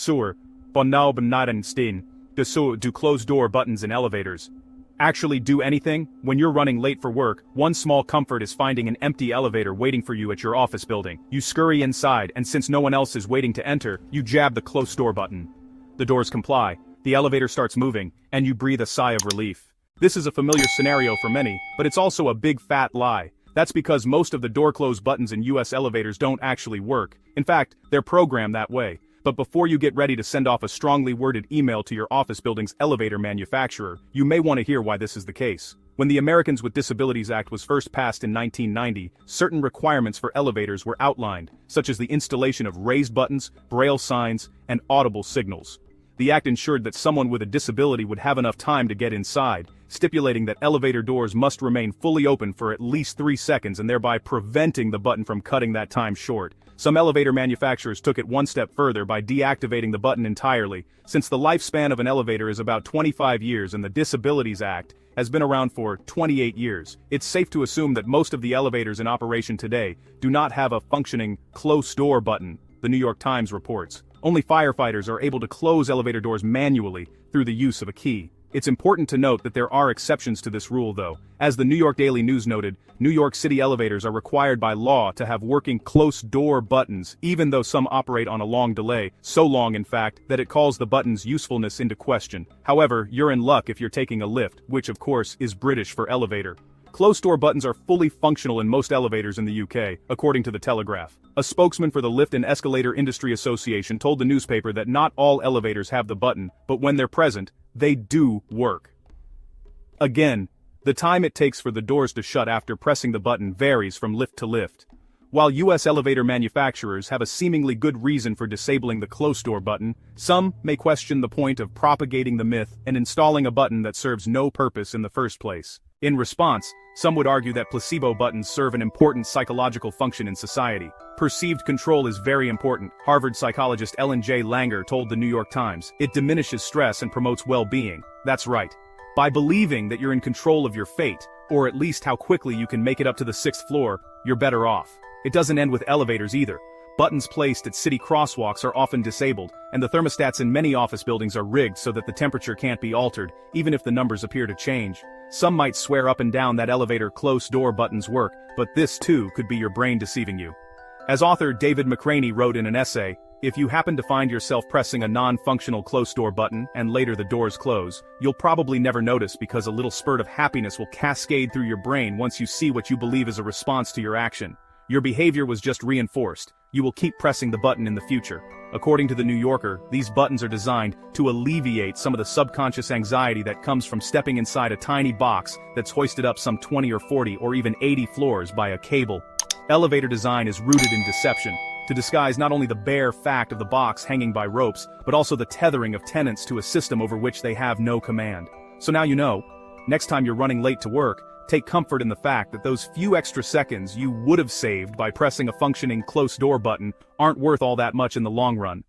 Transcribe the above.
Sewer, Bonau benadenstin, do closed door buttons in elevators. Actually do anything? When you're running late for work, one small comfort is finding an empty elevator waiting for you at your office building. You scurry inside, and since no one else is waiting to enter, you jab the close door button. The doors comply, the elevator starts moving, and you breathe a sigh of relief. This is a familiar scenario for many, but it's also a big fat lie. That's because most of the door close buttons in US elevators don't actually work. In fact, they're programmed that way. But before you get ready to send off a strongly worded email to your office building's elevator manufacturer, you may want to hear why this is the case. When the Americans with Disabilities Act was first passed in 1990, certain requirements for elevators were outlined, such as the installation of raised buttons, braille signs, and audible signals. The act ensured that someone with a disability would have enough time to get inside, stipulating that elevator doors must remain fully open for at least 3 seconds and thereby preventing the button from cutting that time short. Some elevator manufacturers took it one step further by deactivating the button entirely. Since the lifespan of an elevator is about 25 years and the Disabilities Act has been around for 28 years, it's safe to assume that most of the elevators in operation today do not have a functioning close door button, the New York Times reports. Only firefighters are able to close elevator doors manually through the use of a key. It's important to note that there are exceptions to this rule though. As the New York Daily News noted, New York City elevators are required by law to have working close door buttons, even though some operate on a long delay, so long in fact that it calls the button's usefulness into question. However, you're in luck if you're taking a lift, which of course is British for elevator. Closed door buttons are fully functional in most elevators in the UK, according to the Telegraph. A spokesman for the Lift and Escalator Industry Association told the newspaper that not all elevators have the button, but when they're present, they do work. Again, the time it takes for the doors to shut after pressing the button varies from lift to lift. While US elevator manufacturers have a seemingly good reason for disabling the close door button, some may question the point of propagating the myth and installing a button that serves no purpose in the first place. In response, some would argue that placebo buttons serve an important psychological function in society. Perceived control is very important, Harvard psychologist Ellen J. Langer told the New York Times. It diminishes stress and promotes well-being. That's right. By believing that you're in control of your fate, or at least how quickly you can make it up to the 6th floor, you're better off. It doesn't end with elevators either. Buttons placed at city crosswalks are often disabled, and the thermostats in many office buildings are rigged so that the temperature can't be altered, even if the numbers appear to change. Some might swear up and down that elevator close door buttons work, but this too could be your brain deceiving you. As author David McCraney wrote in an essay, if you happen to find yourself pressing a non-functional close door button and later the doors close, you'll probably never notice because a little spurt of happiness will cascade through your brain once you see what you believe is a response to your action. Your behavior was just reinforced. You will keep pressing the button in the future. According to the New Yorker, these buttons are designed to alleviate some of the subconscious anxiety that comes from stepping inside a tiny box that's hoisted up some 20 or 40 or even 80 floors by a cable. Elevator design is rooted in deception, to disguise not only the bare fact of the box hanging by ropes, but also the tethering of tenants to a system over which they have no command. So now you know. Next time you're running late to work, take comfort in the fact that those few extra seconds you would have saved by pressing a functioning close door button aren't worth all that much in the long run.